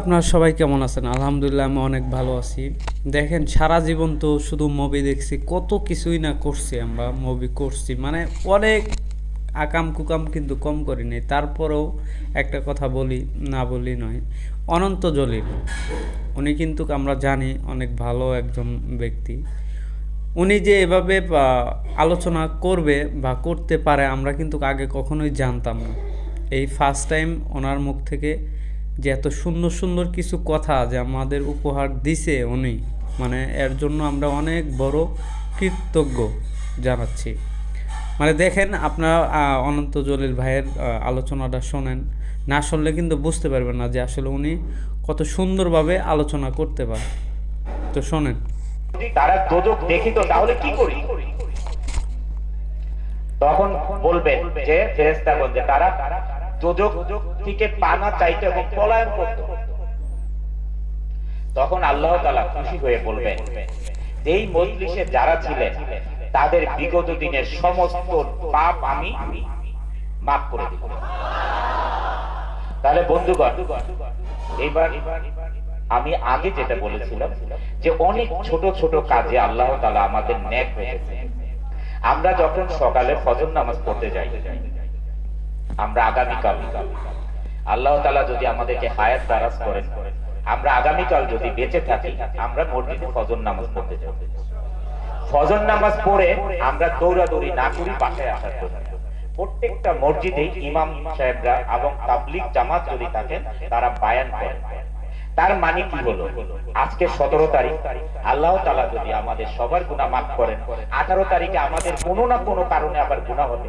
আপনারা সবাই কেমন আছেন? আলহামদুলিল্লাহ আমি অনেক ভালো আছি। দেখেন সারা জীবন তো শুধু মুভি দেখছি, কত কিছুই না করছি, আমরা মুভি করছি মানে অনেক আকাম কুকাম কিন্তু কম করি নাই। তারপরেও একটা কথা বলি, না বলি নয়, অনন্ত জলিল উনি কিন্তু আমরা জানি অনেক ভালো একজন ব্যক্তি। উনি যে এভাবে আলোচনা করবে বা করতে পারে আমরা কিন্তু আগে কখনোই জানতাম না। এই ফার্স্ট টাইম ওনার মুখ থেকে যে এত সুন্দর সুন্দর কিছু কথা যে আমাদের উপহার দিছে উনি, মানে এর জন্য আমরা অনেক বড় কৃতজ্ঞ জানাচ্ছি। মানে দেখেন আপনারা অনন্ত জলিল ভাইয়ের আলোচনাটা শোনেন, না শুনলে কিন্তু বুঝতে পারবেন না যে আসলে উনি কত সুন্দরভাবে আলোচনা করতে পারে। তো শোনেন। তারা দোজখ দেখিত তাহলে কি করি? তখন বলবেন যে ফেরেশতাগণ যে তারা দোজখ থেকে পানা চাইতো এবং পলায়ন করত। তখন আল্লাহ তাআলা খুশি হয়ে বলবেন, এই মজলিসে যারা ছিলেন তাদের বিগত দিনের সমস্ত পাপ আমি মাফ করে দিব। তাহলে বন্ধুগণ, এইবার আমি আগে যেটা বলেছিলাম যে অনেক ছোট ছোট কাজে আল্লাহ তাআলা আমাদের নেক রেখেছে। আমরা যখন সকালে ফজর নামাজ পড়তে যাই, আমরা আগামীকাল আল্লাহ তাআলা যদি আমাদেরকে হায়াত দারাজ করেন, আমরা আগামীকাল যদি বেঁচে থাকি, আমরা মসজিদে ফজর নামাজ পড়তে যাব। ফজর নামাজ পড়ে আমরা দৌড়াদৌড়ি না করি বাসায় আসার জন্য। প্রত্যেকটা মসজিদে ইমাম সাহেবরা এবং তাবলীগ জামাত যদি থাকেন তারা বায়ান করেন। তার মানে কি হলো, আজকে 17 তারিখ, আল্লাহ তাআলা যদি আমাদের সবার গুনাহ মাফ করেন, 18 তারিখে আমাদের কোনো না কোনো কারণে আবার গুনাহ হবে,